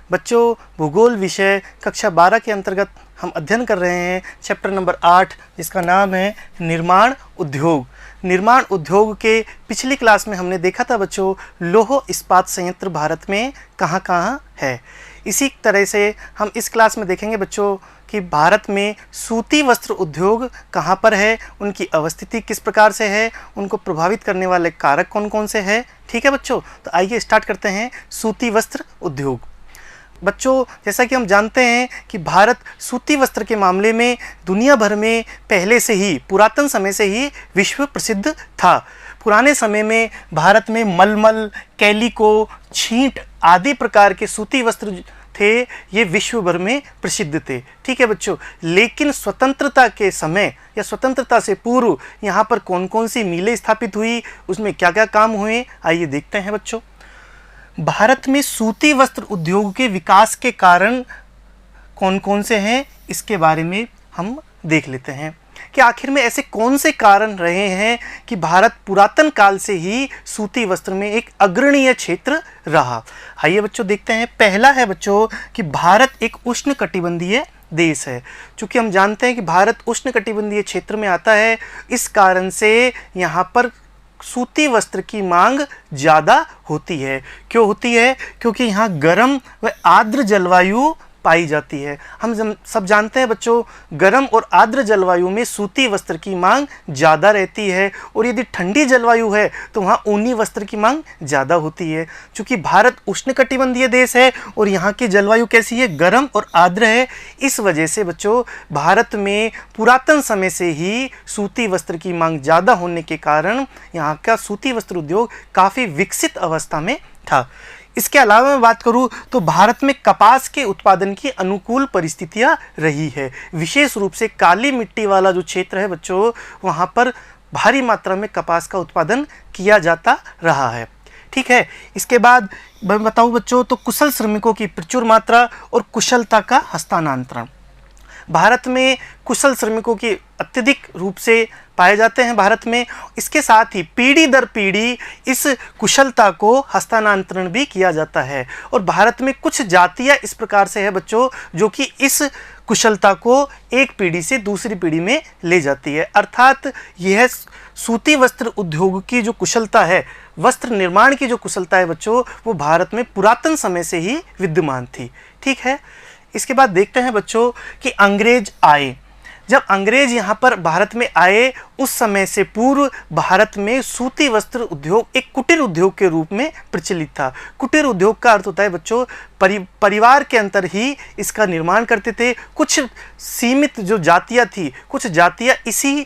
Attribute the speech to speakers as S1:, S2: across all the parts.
S1: बच्चों, भूगोल विषय कक्षा 12 के अंतर्गत हम अध्ययन कर रहे हैं चैप्टर नंबर 8, जिसका नाम है निर्माण उद्योग। निर्माण उद्योग के पिछली क्लास में हमने देखा था बच्चों, लौह इस्पात संयंत्र भारत में कहाँ कहाँ है। इसी तरह से हम इस क्लास में देखेंगे बच्चों कि भारत में सूती वस्त्र उद्योग कहाँ पर है, उनकी अवस्थिति किस प्रकार से है, उनको प्रभावित करने वाले कारक कौन कौन से हैं। ठीक है बच्चों, तो आइए स्टार्ट करते हैं सूती वस्त्र उद्योग। बच्चों, जैसा कि हम जानते हैं कि भारत सूती वस्त्र के मामले में दुनिया भर में पहले से ही, पुरातन समय से ही विश्व प्रसिद्ध था। पुराने समय में भारत में मलमल, कैलिको, छींट आदि प्रकार के सूती वस्त्र थे, ये विश्व भर में प्रसिद्ध थे। ठीक है बच्चों, लेकिन स्वतंत्रता के समय या स्वतंत्रता से पूर्व यहाँ पर कौन कौन सी मिलें स्थापित हुई, उसमें क्या क्या काम हुए, आइए देखते हैं बच्चों। भारत में सूती वस्त्र उद्योग के विकास के कारण कौन कौन से हैं, इसके बारे में हम देख लेते हैं कि आखिर में ऐसे कौन से कारण रहे हैं कि भारत पुरातन काल से ही सूती वस्त्र में एक अग्रणीय क्षेत्र रहा। आइए बच्चों देखते हैं। पहला है बच्चों कि भारत एक उष्णकटिबंधीय देश है। चूँकि हम जानते हैं कि भारत उष्णकटिबंधीय क्षेत्र में आता है, इस कारण से यहाँ पर सूती वस्त्र की मांग ज़्यादा होती है। क्यों होती है? क्योंकि यहाँ गर्म व आर्द्र जलवायु पाई जाती है। हम सब जानते हैं बच्चों, गर्म और आर्द्र जलवायु में सूती वस्त्र की मांग ज़्यादा रहती है, और यदि ठंडी जलवायु है तो वहाँ ऊनी वस्त्र की मांग ज़्यादा होती है। चूँकि भारत उष्णकटिबंधीय देश है और यहाँ की जलवायु कैसी है? गर्म और आर्द्र है। इस वजह से बच्चों भारत में पुरातन समय से ही सूती वस्त्र की मांग ज़्यादा होने के कारण यहाँ का सूती वस्त्र उद्योग काफ़ी विकसित अवस्था में था। इसके अलावा मैं बात करूं तो भारत में कपास के उत्पादन की अनुकूल परिस्थितियां रही है। विशेष रूप से काली मिट्टी वाला जो क्षेत्र है बच्चों, वहां पर भारी मात्रा में कपास का उत्पादन किया जाता रहा है। ठीक है, इसके बाद मैं बताऊं बच्चों तो कुशल श्रमिकों की प्रचुर मात्रा और कुशलता का हस्तांतरण। भारत में कुशल श्रमिकों की अत्यधिक रूप से पाए जाते हैं भारत में। इसके साथ ही पीढ़ी दर पीढ़ी इस कुशलता को हस्तांतरण भी किया जाता है, और भारत में कुछ जातियाँ इस प्रकार से है बच्चों जो कि इस कुशलता को एक पीढ़ी से दूसरी पीढ़ी में ले जाती है। अर्थात यह सूती वस्त्र उद्योग की जो कुशलता है, वस्त्र निर्माण की जो कुशलता है बच्चों, वो भारत में पुरातन समय से ही विद्यमान थी। ठीक है, इसके बाद देखते हैं बच्चों कि अंग्रेज आए। जब अंग्रेज यहाँ पर भारत में आए, उस समय से पूर्व भारत में सूती वस्त्र उद्योग एक कुटीर उद्योग के रूप में प्रचलित था। कुटीर उद्योग का अर्थ होता है बच्चों परिवार के अंदर ही इसका निर्माण करते थे। कुछ सीमित जो जातियाँ थी, कुछ जातियाँ इसी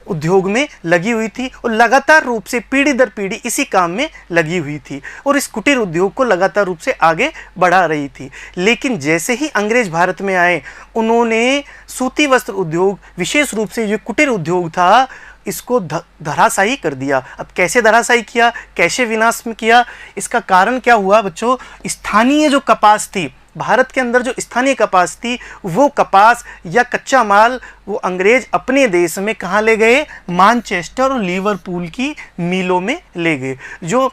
S1: उद्योग में लगी हुई थी और लगातार रूप से पीढ़ी दर पीढ़ी इसी काम में लगी हुई थी, और इस कुटीर उद्योग को लगातार रूप से आगे बढ़ा रही थी। लेकिन जैसे ही अंग्रेज भारत में आए, उन्होंने सूती वस्त्र उद्योग, विशेष रूप से जो कुटीर उद्योग था, इसको धराशायी कर दिया। अब कैसे धराशायी किया, कैसे विनाश में किया, इसका कारण क्या हुआ बच्चों? स्थानीय जो कपास थी, भारत के अंदर जो स्थानीय कपास थी, वो कपास या कच्चा माल वो अंग्रेज अपने देश में कहाँ ले गए? मैनचेस्टर और लिवरपूल की मिलों में ले गए, जो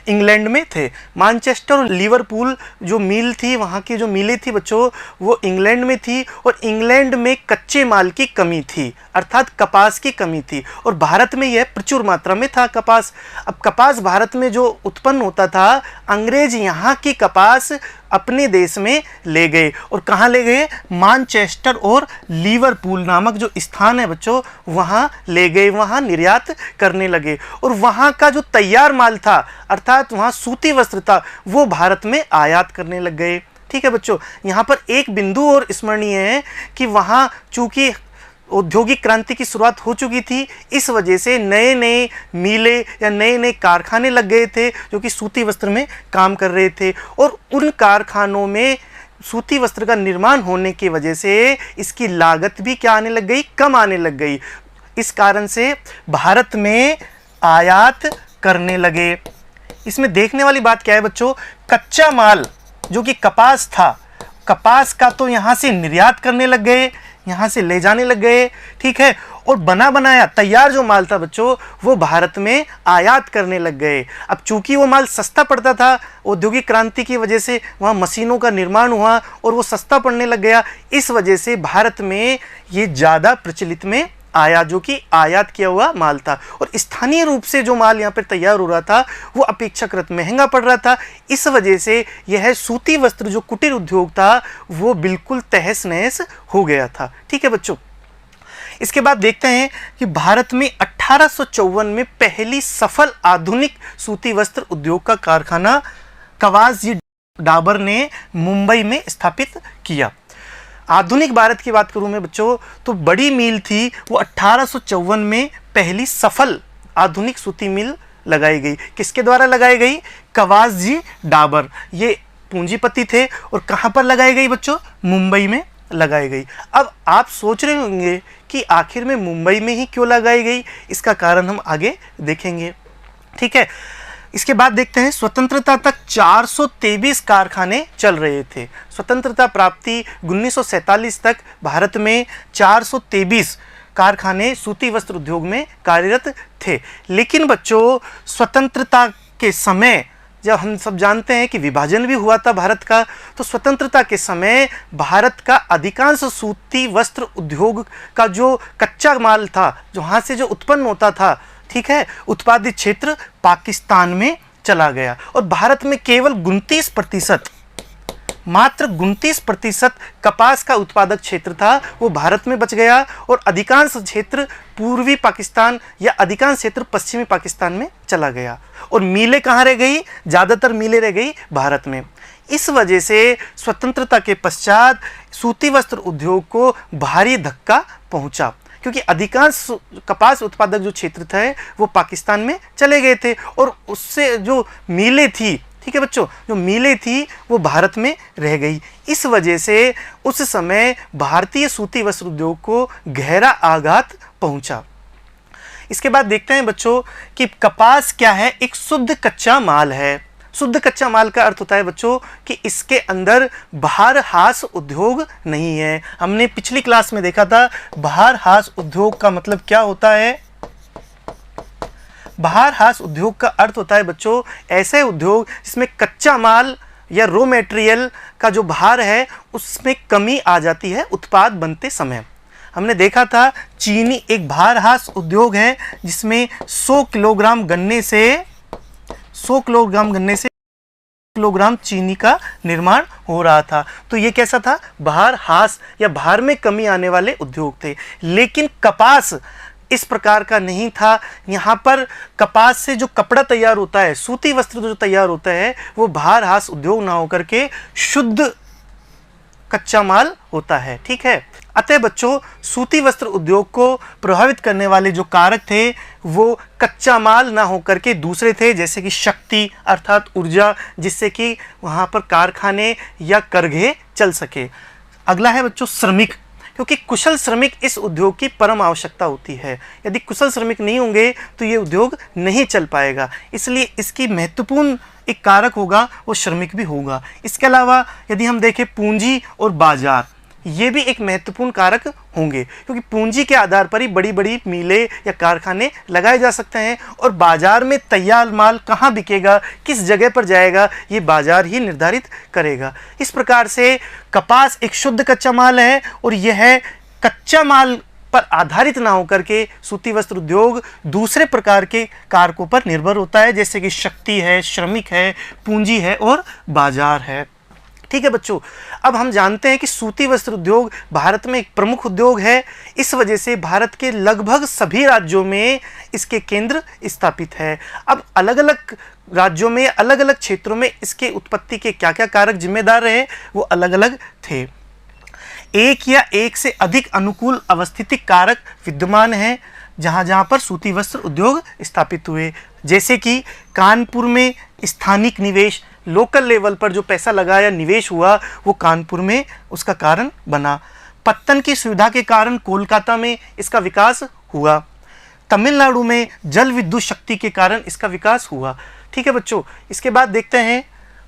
S1: इंग्लैंड में थे। मैनचेस्टर और लिवरपूल जो मिल थी, वहाँ की जो मिलें थी बच्चों, वो इंग्लैंड में थी, और इंग्लैंड में कच्चे माल की कमी थी, अर्थात कपास की कमी थी, और भारत में यह प्रचुर मात्रा में था कपास। अब कपास भारत में जो उत्पन्न होता था, अंग्रेज यहाँ की कपास अपने देश में ले गए, और कहाँ ले गए? मैनचेस्टर और लिवरपूल नामक जो स्थान है बच्चों, वहाँ ले गए, वहाँ निर्यात करने लगे, और वहाँ का जो तैयार माल था, अर्थात वहाँ सूती वस्त्र था, वो भारत में आयात करने लग गए। ठीक है बच्चों, यहाँ पर एक बिंदु और स्मरणीय है कि वहाँ चूँकि औद्योगिक क्रांति की शुरुआत हो चुकी थी, इस वजह से नए नए मिलें या नए नए कारखाने लग गए थे जो कि सूती वस्त्र में काम कर रहे थे, और उन कारखानों में सूती वस्त्र का निर्माण होने की वजह से इसकी लागत भी क्या आने लग गई? कम आने लग गई। इस कारण से भारत में आयात करने लगे। इसमें देखने वाली बात क्या है बच्चों? कच्चा माल जो कि कपास था, कपास का तो यहाँ से निर्यात करने लग गए, यहाँ से ले जाने लग गए, ठीक है। और बना बनाया तैयार जो माल था बच्चों, वो भारत में आयात करने लग गए। अब चूंकि वो माल सस्ता पड़ता था, औद्योगिक क्रांति की वजह से वहाँ मशीनों का निर्माण हुआ और वो सस्ता पड़ने लग गया, इस वजह से भारत में ये ज़्यादा प्रचलित में आया, जो कि आयात किया हुआ माल था। और स्थानीय रूप से जो माल यहाँ पर तैयार हो रहा था वो अपेक्षाकृत महंगा पड़ रहा था। इस वजह से यह सूती वस्त्र जो कुटीर उद्योग था वो बिल्कुल तहस नहस हो गया था, ठीक है बच्चों। इसके बाद देखते हैं कि भारत में 1854 में पहली सफल आधुनिक सूती वस्त्र उद्योग का कारखाना कवासजी डाबर ने मुंबई में स्थापित किया। आधुनिक भारत की बात करूं मैं बच्चों, तो बड़ी मील थी वो 1854 में पहली सफल आधुनिक सूती मिल लगाई गई। किसके द्वारा लगाई गई? कवासजी डाबर, ये पूंजीपति थे। और कहां पर लगाई गई बच्चों? मुंबई में लगाई गई। अब आप सोच रहे होंगे कि आखिर में मुंबई में ही क्यों लगाई गई, इसका कारण हम आगे देखेंगे, ठीक है। इसके बाद देखते हैं, स्वतंत्रता तक 423 कारखाने चल रहे थे। स्वतंत्रता प्राप्ति 1947 तक भारत में 423 कारखाने सूती वस्त्र उद्योग में कार्यरत थे। लेकिन बच्चों, स्वतंत्रता के समय जब हम सब जानते हैं कि विभाजन भी हुआ था भारत का, तो स्वतंत्रता के समय भारत का अधिकांश सूती वस्त्र उद्योग का जो कच्चा माल था, जो वहाँ से जो उत्पन्न होता था, ठीक है, उत्पादित क्षेत्र पाकिस्तान में चला गया। और भारत में केवल 29%, मात्र 29% कपास का उत्पादक क्षेत्र था, वो भारत में बच गया। और अधिकांश क्षेत्र पूर्वी पाकिस्तान या अधिकांश क्षेत्र पश्चिमी पाकिस्तान में चला गया। और मिलें कहाँ रह गई? ज़्यादातर मिलें रह गई भारत में। इस वजह से स्वतंत्रता के पश्चात सूती वस्त्र उद्योग को भारी धक्का पहुंचा, क्योंकि अधिकांश कपास उत्पादक जो क्षेत्र थे वो पाकिस्तान में चले गए थे। और उससे जो मिलें थी, ठीक है बच्चों, जो मिलें थी वो भारत में रह गई। इस वजह से उस समय भारतीय सूती वस्त्र उद्योग को गहरा आघात पहुंचा। इसके बाद देखते हैं बच्चों कि कपास क्या है? एक शुद्ध कच्चा माल है। शुद्ध कच्चा माल का अर्थ होता है बच्चों कि इसके अंदर बाहर हास उद्योग नहीं है। हमने पिछली क्लास में देखा था बाहर हास उद्योग का मतलब क्या होता है। बाहर हास उद्योग का अर्थ होता है बच्चों ऐसे उद्योग जिसमें कच्चा माल या रॉ मटेरियल का जो भार है उसमें कमी आ जाती है उत्पाद बनते समय। हमने देखा था चीनी एक बाहर हास उद्योग है जिसमें 100 किलोग्राम गन्ने से किलोग्राम चीनी का निर्माण हो रहा था। तो ये कैसा था? बाहर हास या बाहर में कमी आने वाले उद्योग थे। लेकिन कपास इस प्रकार का नहीं था। यहाँ पर कपास से जो कपड़ा तैयार होता है, सूती वस्त्र जो तैयार होता है, वो बाहर हास उद्योग ना होकर के शुद्ध कच्चा माल होता है, ठीक है। अतः बच्चों, सूती वस्त्र उद्योग को प्रभावित करने वाले जो कारक थे वो कच्चा माल ना होकर के दूसरे थे, जैसे कि शक्ति अर्थात ऊर्जा, जिससे कि वहाँ पर कारखाने या करघे चल सके। अगला है बच्चों श्रमिक, क्योंकि कुशल श्रमिक इस उद्योग की परम आवश्यकता होती है। यदि कुशल श्रमिक नहीं होंगे तो ये उद्योग नहीं चल पाएगा, इसलिए इसकी महत्वपूर्ण एक कारक होगा वो श्रमिक भी होगा। इसके अलावा यदि हम देखें पूंजी और बाजार, ये भी एक महत्वपूर्ण कारक होंगे, क्योंकि पूंजी के आधार पर ही बड़ी बड़ी मिलें या कारखाने लगाए जा सकते हैं। और बाजार में तैयार माल कहाँ बिकेगा, किस जगह पर जाएगा, ये बाजार ही निर्धारित करेगा। इस प्रकार से कपास एक शुद्ध कच्चा माल है और यह कच्चा माल पर आधारित ना होकर के सूती वस्त्र उद्योग दूसरे प्रकार के कारकों पर निर्भर होता है, जैसे कि शक्ति है, श्रमिक है, पूंजी है और बाजार है, ठीक है बच्चों। अब हम जानते हैं कि सूती वस्त्र उद्योग भारत में एक प्रमुख उद्योग है। इस वजह से भारत के लगभग सभी राज्यों में इसके केंद्र स्थापित है। अब अलग अलग राज्यों में, अलग अलग क्षेत्रों में इसके उत्पत्ति के क्या क्या कारक जिम्मेदार रहे वो अलग अलग थे। एक या एक से अधिक अनुकूल अवस्थितिक कारक विद्यमान हैं जहाँ जहाँ पर सूती वस्त्र उद्योग स्थापित हुए, जैसे कि कानपुर में स्थानिक निवेश, लोकल लेवल पर जो पैसा लगाया निवेश हुआ वो कानपुर में उसका कारण बना। पत्तन की सुविधा के कारण कोलकाता में इसका विकास हुआ। तमिलनाडु में जल विद्युत शक्ति के कारण इसका विकास हुआ, ठीक है बच्चों। इसके बाद देखते हैं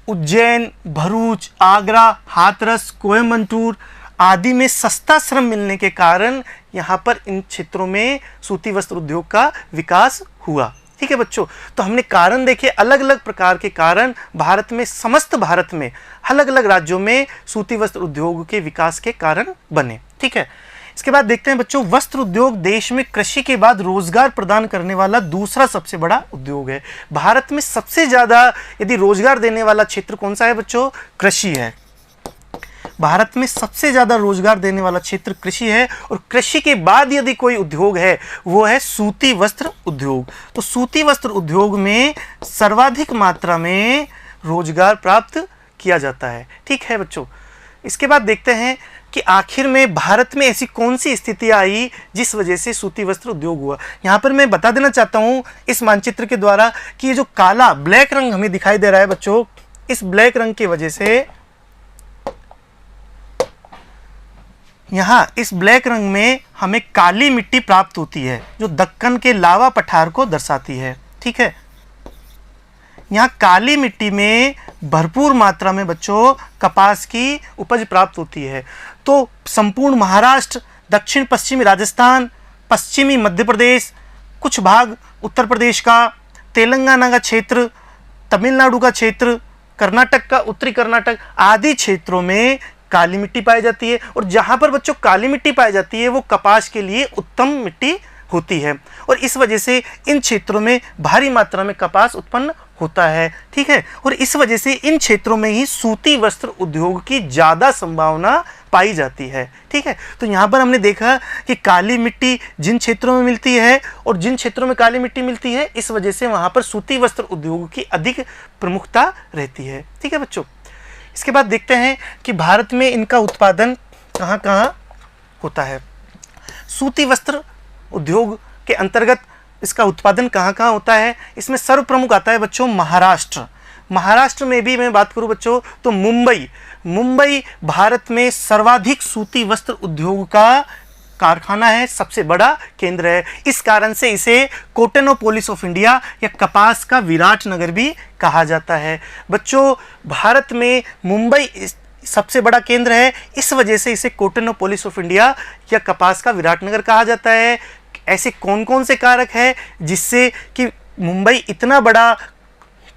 S1: उज्जैन, भरूच, आगरा, हाथरस, कोयम्बटूर आदि में सस्ता श्रम मिलने के कारण यहाँ पर इन क्षेत्रों में सूती वस्त्र उद्योग का विकास हुआ। ठीक है बच्चों, तो हमने कारण देखे, अलग अलग प्रकार के कारण भारत में, समस्त भारत में अलग अलग राज्यों में सूती वस्त्र उद्योग के विकास के कारण बने। ठीक है, इसके बाद देखते हैं बच्चों, वस्त्र उद्योग देश में कृषि के बाद रोजगार प्रदान करने वाला दूसरा सबसे बड़ा उद्योग है। भारत में सबसे ज्यादा यदि रोजगार देने वाला क्षेत्र कौन सा है बच्चों? कृषि है। भारत में सबसे ज्यादा रोजगार देने वाला क्षेत्र कृषि है, और कृषि के बाद यदि कोई उद्योग है वो है सूती वस्त्र उद्योग। तो सूती वस्त्र उद्योग में सर्वाधिक मात्रा में रोजगार प्राप्त किया जाता है। ठीक है बच्चों, इसके बाद देखते हैं कि आखिर में भारत में ऐसी कौन सी स्थिति आई जिस वजह से सूती वस्त्र उद्योग हुआ। यहाँ पर मैं बता देना चाहता हूँ इस मानचित्र के द्वारा कि ये जो काला ब्लैक रंग हमें दिखाई दे रहा है बच्चों, इस ब्लैक रंग की वजह से यहाँ इस ब्लैक रंग में हमें काली मिट्टी प्राप्त होती है जो दक्कन के लावा पठार को दर्शाती है। ठीक है, यहाँ काली मिट्टी में भरपूर मात्रा में बच्चों कपास की उपज प्राप्त होती है। तो संपूर्ण महाराष्ट्र, दक्षिण पश्चिमी राजस्थान, पश्चिमी मध्य प्रदेश, कुछ भाग उत्तर प्रदेश का, तेलंगाना का क्षेत्र, तमिलनाडु का क्षेत्र, कर्नाटक का, उत्तरी कर्नाटक आदि क्षेत्रों में काली मिट्टी पाई जाती है। और जहाँ पर बच्चों काली मिट्टी पाई जाती है वो कपास के लिए उत्तम मिट्टी होती है, और इस वजह से इन क्षेत्रों में भारी मात्रा में कपास उत्पन्न होता है। ठीक है, और इस वजह से इन क्षेत्रों में ही सूती वस्त्र उद्योग की ज़्यादा संभावना पाई जाती है। ठीक है, तो यहाँ पर हमने देखा कि काली मिट्टी जिन क्षेत्रों में मिलती है और जिन क्षेत्रों में काली मिट्टी मिलती है, इस वजह से वहाँ पर सूती वस्त्र उद्योग की अधिक प्रमुखता रहती है। ठीक है बच्चों, इसके बाद देखते हैं कि भारत में इनका उत्पादन कहाँ कहाँ होता है। सूती वस्त्र उद्योग के अंतर्गत इसका उत्पादन कहाँ कहाँ होता है, इसमें सर्वप्रमुख आता है बच्चों महाराष्ट्र। महाराष्ट्र में भी मैं बात करूँ बच्चों तो मुंबई भारत में सर्वाधिक सूती वस्त्र उद्योग का कारखाना है, सबसे बड़ा केंद्र है। इस कारण से इसे कॉटनोपोलिस ऑफ इंडिया या कपास का विराट नगर भी कहा जाता है। बच्चों भारत में मुंबई सबसे बड़ा केंद्र है, इस वजह से इसे कॉटनोपोलिस ऑफ इंडिया या कपास का विराट नगर कहा जाता है। ऐसे कौन कौन से कारक हैं जिससे कि मुंबई इतना बड़ा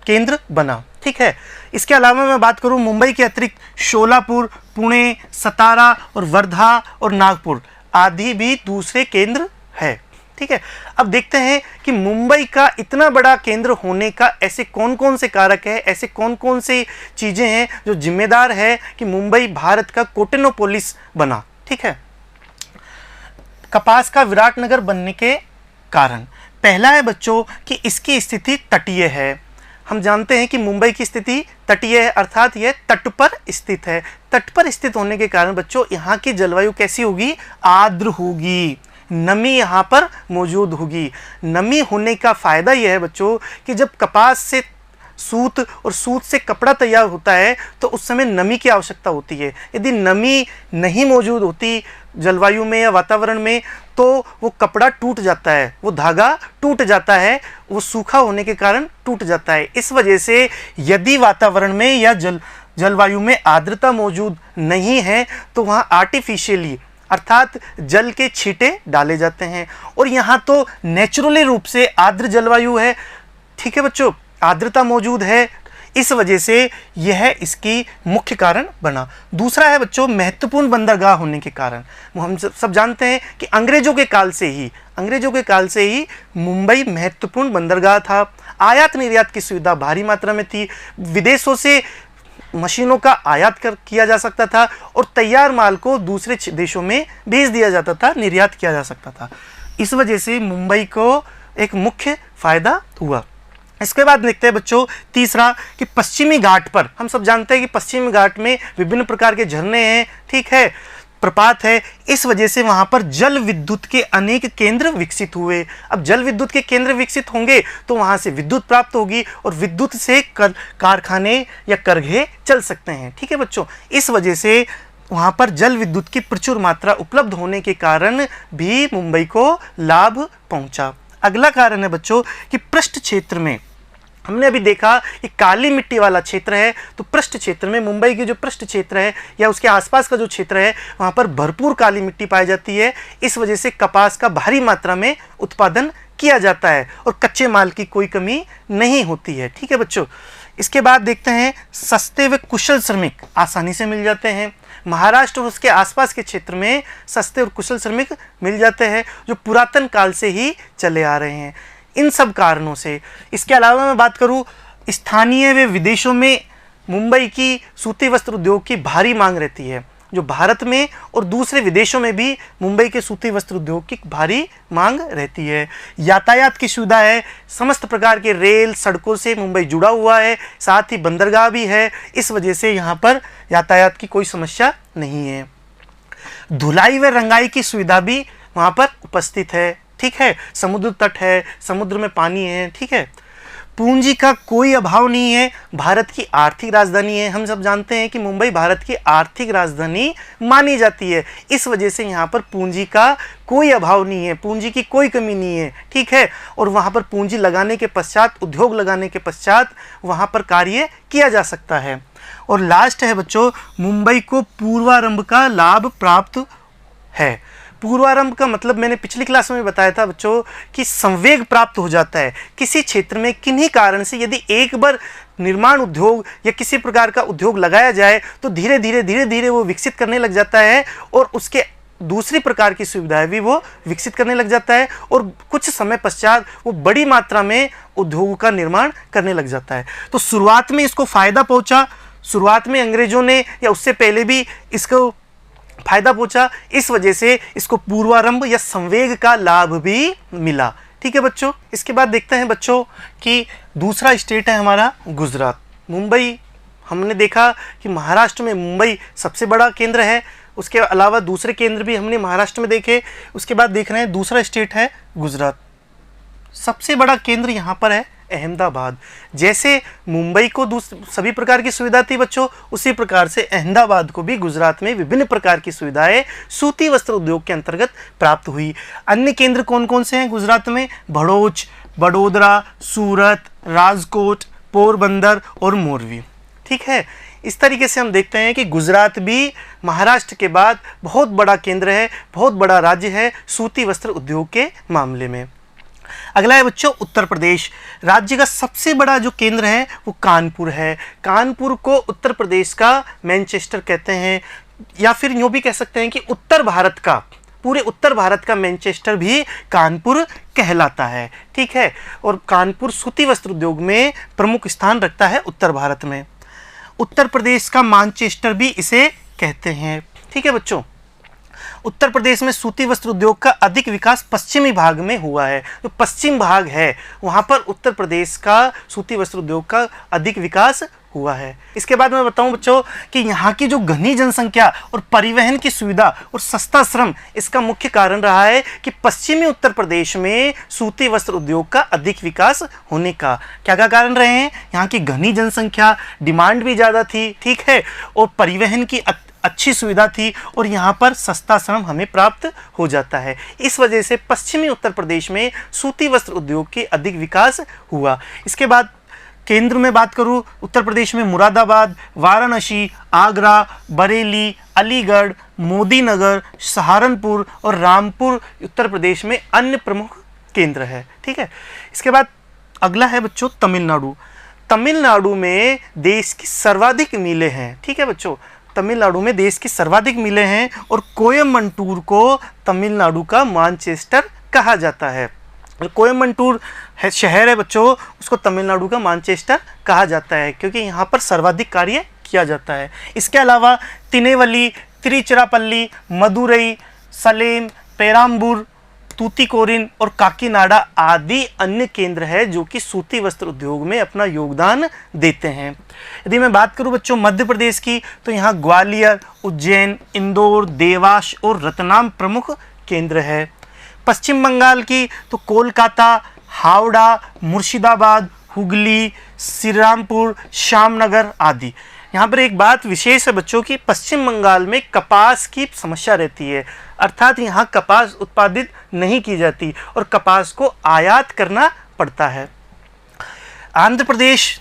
S1: केंद्र बना। ठीक है, इसके अलावा मैं बात करूं मुंबई के अतिरिक्त शोलापुर, पुणे, सतारा और वर्धा और नागपुर आदि भी दूसरे केंद्र है। ठीक है, अब देखते हैं कि मुंबई का इतना बड़ा केंद्र होने का ऐसे कौन कौन से कारक है, ऐसे कौन कौन से चीज़ें हैं जो जिम्मेदार है कि मुंबई भारत का कॉटनोपोलिस बना। ठीक है, कपास का विराट नगर बनने के कारण पहला है बच्चों कि इसकी स्थिति तटीय है। हम जानते हैं कि मुंबई की स्थिति तटीय है, अर्थात यह तट पर स्थित है। तट पर स्थित होने के कारण बच्चों यहाँ की जलवायु कैसी होगी? आर्द्र होगी, नमी यहाँ पर मौजूद होगी। नमी होने का फायदा यह है बच्चों कि जब कपास से सूत और सूत से कपड़ा तैयार होता है तो उस समय नमी की आवश्यकता होती है। यदि नमी नहीं मौजूद होती जलवायु में या वातावरण में तो वो कपड़ा टूट जाता है, वो धागा टूट जाता है, वो सूखा होने के कारण टूट जाता है। इस वजह से यदि वातावरण में या जलवायु में आर्द्रता मौजूद नहीं है तो वहाँ आर्टिफिशियली अर्थात जल के छींटे डाले जाते हैं, और यहाँ तो नेचुरली रूप से आर्द्र जलवायु है। ठीक है बच्चों, आर्द्रता मौजूद है, इस वजह से यह इसकी मुख्य कारण बना। दूसरा है बच्चों महत्वपूर्ण बंदरगाह होने के कारण। हम सब जानते हैं कि अंग्रेजों के काल से ही मुंबई महत्वपूर्ण बंदरगाह था। आयात निर्यात की सुविधा भारी मात्रा में थी, विदेशों से मशीनों का आयात किया जा सकता था और तैयार माल को दूसरे देशों में भेज दिया जाता था, निर्यात किया जा सकता था। इस वजह से मुंबई को एक मुख्य फायदा हुआ। इसके बाद देखते हैं बच्चों तीसरा कि पश्चिमी घाट पर, हम सब जानते हैं कि पश्चिमी घाट में विभिन्न प्रकार के झरने हैं, ठीक है, प्रपात है। इस वजह से वहाँ पर जल विद्युत के अनेक केंद्र विकसित हुए। अब जल विद्युत के केंद्र विकसित होंगे तो वहाँ से विद्युत प्राप्त होगी और विद्युत से कारखाने या करघे चल सकते हैं। ठीक है बच्चों, इस वजह से वहाँ पर जल विद्युत की प्रचुर मात्रा उपलब्ध होने के कारण भी मुंबई को लाभ पहुँचा। अगला कारण है बच्चों कि पृष्ठ क्षेत्र में हमने अभी देखा कि काली मिट्टी वाला क्षेत्र है, तो पृष्ठ क्षेत्र में मुंबई के जो पृष्ठ क्षेत्र है या उसके आसपास का जो क्षेत्र है वहाँ पर भरपूर काली मिट्टी पाई जाती है। इस वजह से कपास का भारी मात्रा में उत्पादन किया जाता है और कच्चे माल की कोई कमी नहीं होती है। ठीक है बच्चों, इसके बाद देखते हैं सस्ते व कुशल श्रमिक आसानी से मिल जाते हैं। महाराष्ट्र और उसके आसपास के क्षेत्र में सस्ते और कुशल श्रमिक मिल जाते हैं जो पुरातन काल से ही चले आ रहे हैं, इन सब कारणों से। इसके अलावा मैं बात करूं, स्थानीय व विदेशों में मुंबई की सूती वस्त्र उद्योग की भारी मांग रहती है। जो भारत में और दूसरे विदेशों में भी मुंबई के सूती वस्त्र उद्योग की भारी मांग रहती है। यातायात की सुविधा है, समस्त प्रकार के रेल सड़कों से मुंबई जुड़ा हुआ है, साथ ही बंदरगाह भी है। इस वजह से यहाँ पर यातायात की कोई समस्या नहीं है। धुलाई व रंगाई की सुविधा भी वहाँ पर उपस्थित है। ठीक है, समुद्र तट है, समुद्र में पानी है। ठीक है, पूंजी का कोई अभाव नहीं है। भारत की आर्थिक राजधानी है। हम सब जानते हैं कि मुंबई भारत की आर्थिक राजधानी मानी जाती है। इस वजह से यहाँ पर पूंजी का कोई अभाव नहीं है, पूंजी की कोई कमी नहीं है। ठीक है, और वहाँ पर पूंजी लगाने के पश्चात, उद्योग लगाने के पश्चात वहाँ पर कार्य किया जा सकता है। और लास्ट है बच्चों, मुंबई को पूर्वारंभ का लाभ प्राप्त है। पूर्वारंभ का मतलब मैंने पिछली क्लास में बताया था बच्चों कि संवेग प्राप्त हो जाता है किसी क्षेत्र में। किन्हीं कारण से यदि एक बार निर्माण उद्योग या किसी प्रकार का उद्योग लगाया जाए तो धीरे धीरे वो विकसित करने लग जाता है और उसके दूसरी प्रकार की सुविधाएं भी वो विकसित करने लग जाता है और कुछ समय पश्चात वो बड़ी मात्रा में उद्योगों का निर्माण करने लग जाता है। तो शुरुआत में इसको फायदा पहुंचा, शुरुआत में अंग्रेजों ने या उससे पहले भी इसको फायदा पहुंचा, इस वजह से इसको पूर्वारंभ या संवेग का लाभ भी मिला। ठीक है बच्चों, इसके बाद देखते हैं बच्चों कि दूसरा स्टेट है हमारा गुजरात। मुंबई, हमने देखा कि महाराष्ट्र में मुंबई सबसे बड़ा केंद्र है, उसके अलावा दूसरे केंद्र भी हमने महाराष्ट्र में देखे। उसके बाद देख रहे हैं दूसरा स्टेट है गुजरात। सबसे बड़ा केंद्र यहाँ पर है अहमदाबाद। जैसे मुंबई को सभी प्रकार की सुविधा थी बच्चों, उसी प्रकार से अहमदाबाद को भी गुजरात में विभिन्न प्रकार की सुविधाएं सूती वस्त्र उद्योग के अंतर्गत प्राप्त हुई। अन्य केंद्र कौन कौन से हैं गुजरात में? भड़ोच, बड़ोदरा, सूरत, राजकोट, पोरबंदर और मोरवी। ठीक है, इस तरीके से हम देखते हैं कि गुजरात भी महाराष्ट्र के बाद बहुत बड़ा केंद्र है, बहुत बड़ा राज्य है सूती वस्त्र उद्योग के मामले में। अगला है बच्चों उत्तर प्रदेश। राज्य का सबसे बड़ा जो केंद्र है वो कानपुर है। कानपुर को उत्तर प्रदेश का मैनचेस्टर कहते हैं, या फिर यूँ भी कह सकते हैं कि उत्तर भारत का, पूरे उत्तर भारत का मैनचेस्टर भी कानपुर कहलाता है। ठीक है, और कानपुर सूती वस्त्र उद्योग में प्रमुख स्थान रखता है उत्तर भारत में। उत्तर प्रदेश का मानचेस्टर भी इसे कहते हैं। ठीक है बच्चों, उत्तर प्रदेश में सूती वस्त्र उद्योग का अधिक विकास पश्चिमी भाग में हुआ है। तो पश्चिम भाग है वहाँ पर उत्तर प्रदेश का सूती वस्त्र उद्योग का अधिक विकास हुआ है। इसके बाद मैं बताऊं बच्चों कि यहाँ की जो घनी जनसंख्या और परिवहन की सुविधा और सस्ता श्रम इसका मुख्य कारण रहा है कि पश्चिमी उत्तर प्रदेश में सूती वस्त्र उद्योग का अधिक विकास होने का। क्या क्या कारण रहे हैं? यहाँ की घनी जनसंख्या, डिमांड भी ज़्यादा थी, ठीक है, और परिवहन की अच्छी सुविधा थी और यहाँ पर सस्ता श्रम हमें प्राप्त हो जाता है। इस वजह से पश्चिमी उत्तर प्रदेश में सूती वस्त्र उद्योग के अधिक विकास हुआ। इसके बाद केंद्र में बात करूँ, उत्तर प्रदेश में मुरादाबाद, वाराणसी, आगरा, बरेली, अलीगढ़, मोदीनगर, सहारनपुर और रामपुर उत्तर प्रदेश में अन्य प्रमुख केंद्र है। ठीक है, इसके बाद अगला है बच्चों तमिलनाडु। तमिलनाडु में देश की सर्वाधिक मिलें हैं। ठीक है बच्चों, तमिलनाडु में देश की सर्वाधिक मिलें हैं और कोयम्बटूर को तमिलनाडु का मैनचेस्टर कहा जाता है। कोयम्बटूर शहर है बच्चों, उसको तमिलनाडु का मैनचेस्टर कहा जाता है क्योंकि यहाँ पर सर्वाधिक कार्य किया जाता है। इसके अलावा तिनेवली, तिरुचिरापल्ली, मदुरई, सलेम, पेराम्बूर, तूतीकोरिन और काकीनाडा आदि अन्य केंद्र है जो कि सूती वस्त्र उद्योग में अपना योगदान देते हैं। यदि मैं बात करूं बच्चों मध्य प्रदेश की, तो यहाँ ग्वालियर, उज्जैन, इंदौर, देवास और रतलाम प्रमुख केंद्र है। पश्चिम बंगाल की तो कोलकाता, हावड़ा, मुर्शिदाबाद, हुगली, श्रीरामपुर, श्यामनगर आदि। यहाँ पर एक बात विशेष है बच्चों की पश्चिम बंगाल में कपास की समस्या रहती है, अर्थात यहाँ कपास उत्पादित नहीं की जाती और कपास को आयात करना पड़ता है। आंध्र प्रदेश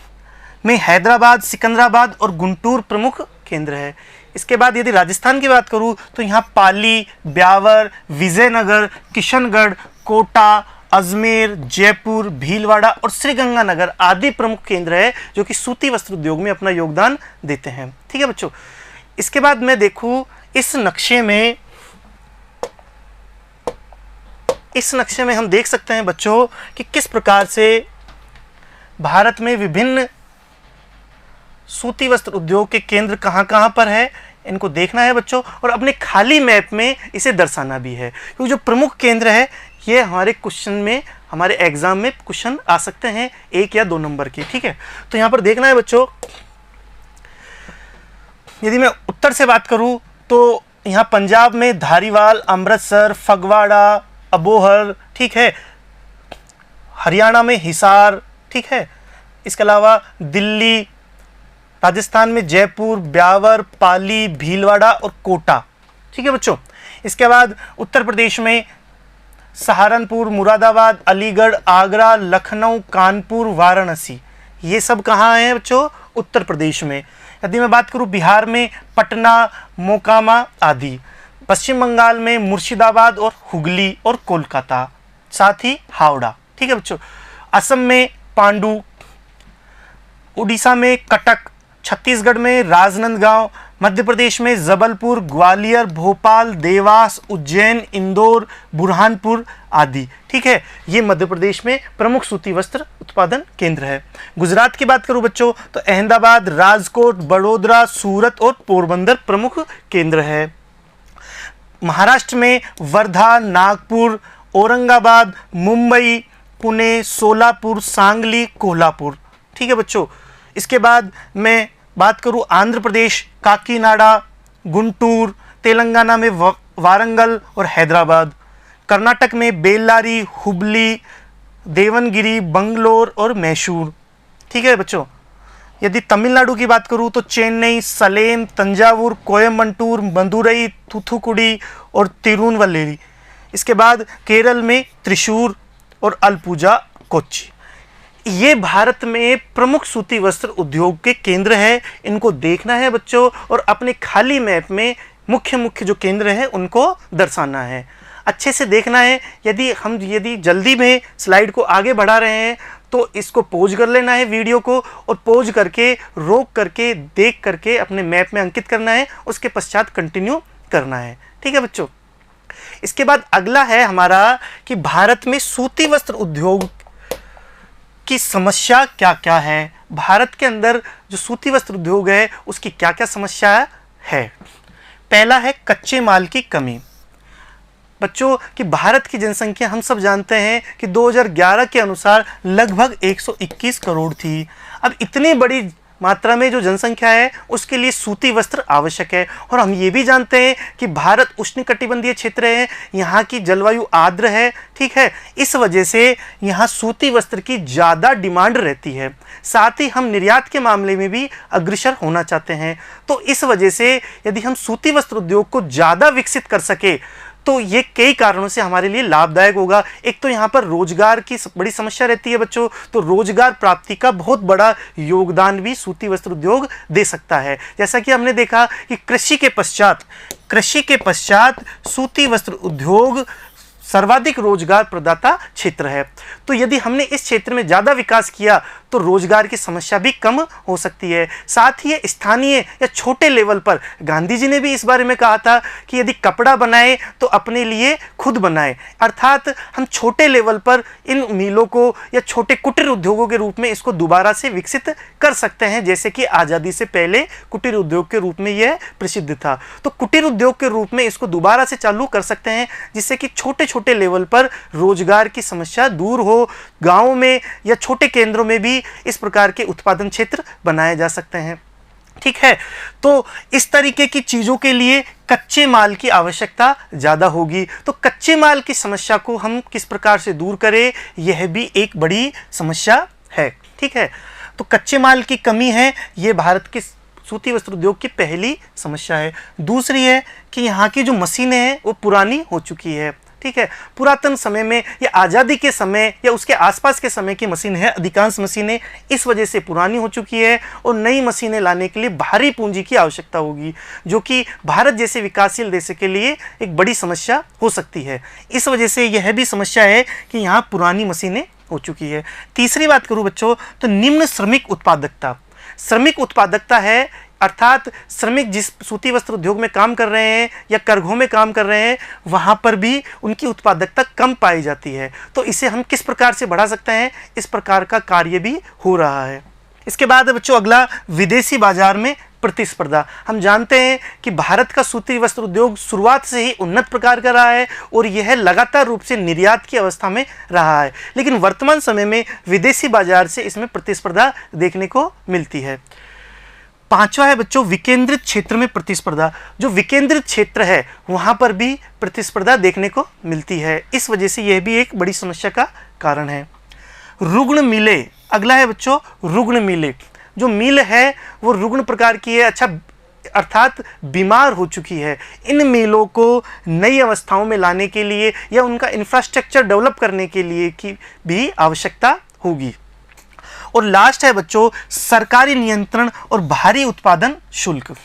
S1: में हैदराबाद, सिकंदराबाद और गुंटूर प्रमुख केंद्र है। इसके बाद यदि राजस्थान की बात करूं तो यहाँ पाली, ब्यावर, विजयनगर, किशनगढ़, कोटा, अजमेर, जयपुर, भीलवाड़ा और श्रीगंगानगर आदि प्रमुख केंद्र है जो कि सूती वस्त्र उद्योग में अपना योगदान देते हैं। ठीक है बच्चों। इसके बाद मैं देखूं इस नक्शे में हम देख सकते हैं बच्चों कि किस प्रकार से भारत में विभिन्न सूती वस्त्र उद्योग के केंद्र कहाँ पर है, इनको देखना है बच्चों, और अपने खाली मैप में इसे दर्शाना भी है, क्योंकि जो प्रमुख केंद्र है ये हमारे क्वेश्चन में, हमारे एग्जाम में क्वेश्चन आ सकते हैं 1 या 2 नंबर के। ठीक है, तो यहाँ पर देखना है बच्चों, यदि मैं उत्तर से बात करूँ तो यहाँ पंजाब में धारीवाल, अमृतसर, फगवाड़ा, अबोहर, ठीक है, हरियाणा में हिसार, ठीक है, इसके अलावा दिल्ली, राजस्थान में जयपुर, ब्यावर, पाली, भीलवाड़ा और कोटा। ठीक है बच्चों। इसके बाद उत्तर प्रदेश में सहारनपुर, मुरादाबाद, अलीगढ़, आगरा, लखनऊ, कानपुर, वाराणसी, ये सब कहाँ हैं बच्चों? उत्तर प्रदेश में। यदि मैं बात करूँ बिहार में पटना, मोकामा आदि, पश्चिम बंगाल में मुर्शिदाबाद और हुगली और कोलकाता, साथ ही हावड़ा। ठीक है बच्चों। असम में पांडु, उड़ीसा में कटक, छत्तीसगढ़ में राजनांदगांव, मध्य प्रदेश में जबलपुर, ग्वालियर, भोपाल, देवास, उज्जैन, इंदौर, बुरहानपुर आदि। ठीक है, ये मध्य प्रदेश में प्रमुख सूती वस्त्र उत्पादन केंद्र है। गुजरात की बात करूं बच्चों तो अहमदाबाद, राजकोट, बड़ोदरा, सूरत और पोरबंदर प्रमुख केंद्र है। महाराष्ट्र में वर्धा, नागपुर, औरंगाबाद, मुंबई, पुणे, सोलापुर, सांगली, कोल्हापुर। ठीक है बच्चों। इसके बाद मैं बात करूं आंध्र प्रदेश, काकीनाडा, गुंटूर, तेलंगाना में वारंगल और हैदराबाद, कर्नाटक में बेल्लारी, हुबली, देवनगिरी, बंगलोर और मैसूर। ठीक है बच्चों। यदि तमिलनाडु की बात करूं तो चेन्नई, सलेम, तंजावुर, कोयम्बटूर, मदुरई, थूथुकुडी और तिरुनवल्लेरी। इसके बाद केरल में त्रिशूर और अलपुजा, कोच्चि। ये भारत में प्रमुख सूती वस्त्र उद्योग के केंद्र है, इनको देखना है बच्चों और अपने खाली मैप में मुख्य जो केंद्र हैं उनको दर्शाना है, अच्छे से देखना है। यदि जल्दी में स्लाइड को आगे बढ़ा रहे हैं तो इसको पॉज कर लेना है वीडियो को, और पॉज करके, रोक करके, देख करके अपने मैप में अंकित करना है, उसके पश्चात कंटिन्यू करना है। ठीक है बच्चों। इसके बाद अगला है हमारा कि भारत में सूती वस्त्र उद्योग की समस्या क्या क्या है। भारत के अंदर जो सूती वस्त्र उद्योग है उसकी क्या क्या समस्या है। पहला है कच्चे माल की कमी। बच्चों कि भारत की जनसंख्या हम सब जानते हैं कि 2011 के अनुसार लगभग 121 करोड़ थी। अब इतनी बड़ी मात्रा में जो जनसंख्या है उसके लिए सूती वस्त्र आवश्यक है, और हम ये भी जानते हैं कि भारत उष्णकटिबंधीय क्षेत्र है, यहाँ की जलवायु आर्द्र है। ठीक है, इस वजह से यहाँ सूती वस्त्र की ज़्यादा डिमांड रहती है। साथ ही हम निर्यात के मामले में भी अग्रसर होना चाहते हैं, तो इस वजह से यदि हम सूती वस्त्र उद्योग को ज़्यादा विकसित कर सके तो ये कई कारणों से हमारे लिए लाभदायक होगा। एक तो यहाँ पर रोजगार की बड़ी समस्या रहती है बच्चों, तो रोजगार प्राप्ति का बहुत बड़ा योगदान भी सूती वस्त्र उद्योग दे सकता है। जैसा कि हमने देखा कि कृषि के पश्चात सूती वस्त्र उद्योग सर्वाधिक रोजगार प्रदाता क्षेत्र है। तो यदि हमने इस क्षेत्र में ज़्यादा विकास किया तो रोजगार की समस्या भी कम हो सकती है। साथ ही स्थानीय या छोटे लेवल पर, गांधी जी ने भी इस बारे में कहा था कि यदि कपड़ा बनाए तो अपने लिए खुद बनाए, अर्थात हम छोटे लेवल पर इन मिलों को या छोटे कुटीर उद्योगों के रूप में इसको दोबारा से विकसित कर सकते हैं, जैसे कि आज़ादी से पहले कुटीर उद्योग के रूप में यह प्रसिद्ध था। तो कुटीर उद्योग के रूप में इसको दोबारा से चालू कर सकते हैं, जिससे कि छोटे छोटे लेवल पर रोजगार की समस्या दूर हो। गाँव में या छोटे केंद्रों में भी इस प्रकार के उत्पादन क्षेत्र बनाए जा सकते हैं। ठीक है, तो इस तरीके की चीज़ों के लिए कच्चे माल की आवश्यकता ज़्यादा होगी। तो कच्चे माल की समस्या को हम किस प्रकार से दूर करें, यह भी एक बड़ी समस्या है। ठीक है, तो कच्चे माल की कमी है, ये भारत के सूती वस्त्र उद्योग की पहली समस्या है। दूसरी है कि यहाँ की जो मशीनें हैं वो पुरानी हो चुकी है। ठीक है। पुरातन समय में या आज़ादी के समय या उसके आसपास के समय की मशीन है, अधिकांश मशीनें इस वजह से पुरानी हो चुकी है और नई मशीनें लाने के लिए भारी पूंजी की आवश्यकता होगी, जो कि भारत जैसे विकासशील देश के लिए एक बड़ी समस्या हो सकती है। इस वजह से यह भी समस्या है कि यहाँ पुरानी मशीनें हो चुकी है। तीसरी बात करूँ बच्चों तो निम्न श्रमिक उत्पादकता। श्रमिक उत्पादकता है अर्थात श्रमिक जिस सूती वस्त्र उद्योग में काम कर रहे हैं या करघों में काम कर रहे हैं वहाँ पर भी उनकी उत्पादकता कम पाई जाती है। तो इसे हम किस प्रकार से बढ़ा सकते हैं, इस प्रकार का कार्य भी हो रहा है। इसके बाद बच्चों अगला विदेशी बाजार में प्रतिस्पर्धा। हम जानते हैं कि भारत का सूती वस्त्र उद्योग शुरुआत से ही उन्नत प्रकार का रहा है और यह लगातार रूप से निर्यात की अवस्था में रहा है, लेकिन वर्तमान समय में विदेशी बाजार से इसमें प्रतिस्पर्धा देखने को मिलती है। पांचवा है बच्चों विकेंद्रित क्षेत्र में प्रतिस्पर्धा। जो विकेंद्रित क्षेत्र है वहाँ पर भी प्रतिस्पर्धा देखने को मिलती है, इस वजह से यह भी एक बड़ी समस्या का कारण है। रुग्ण मिलें। अगला है बच्चों रुग्ण मिलें। जो मिल है वो रुग्ण प्रकार की है, अच्छा अर्थात बीमार हो चुकी है। इन मिलों को नई अवस्थाओं में लाने के लिए या उनका इंफ्रास्ट्रक्चर डेवलप करने के लिए की भी आवश्यकता होगी। और लास्ट है बच्चों सरकारी नियंत्रण और भारी उत्पादन शुल्क।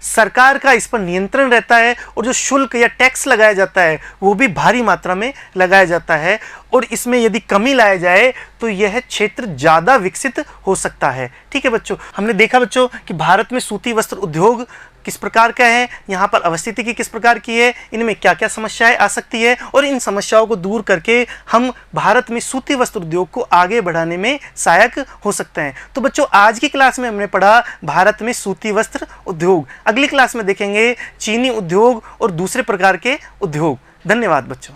S1: सरकार का इस पर नियंत्रण रहता है और जो शुल्क या टैक्स लगाया जाता है वो भी भारी मात्रा में लगाया जाता है, और इसमें यदि कमी लाया जाए तो यह क्षेत्र ज़्यादा विकसित हो सकता है। ठीक है बच्चों, हमने देखा बच्चों कि भारत में सूती वस्त्र उद्योग किस प्रकार का है, यहाँ पर अवस्थिति की किस प्रकार की है, इनमें क्या क्या समस्याएं आ सकती है, और इन समस्याओं को दूर करके हम भारत में सूती वस्त्र उद्योग को आगे बढ़ाने में सहायक हो सकते हैं। तो बच्चों आज की क्लास में हमने पढ़ा भारत में सूती वस्त्र उद्योग। अगली क्लास में देखेंगे चीनी उद्योग और दूसरे प्रकार के उद्योग। धन्यवाद बच्चों।